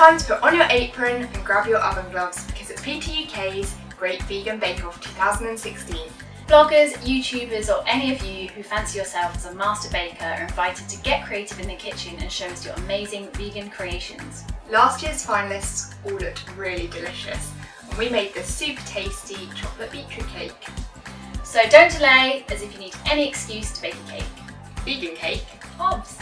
time to put on your apron and grab your oven gloves because it's PETA UK's Great Vegan Bake Off 2016. Bloggers, YouTubers or any of you who fancy yourself as a master baker are invited to get creative in the kitchen and show us your amazing vegan creations. Last year's finalists all looked really delicious and we made this super tasty chocolate beetroot cake. So don't delay, as if you need any excuse to bake a cake. Vegan cake. Hobbs!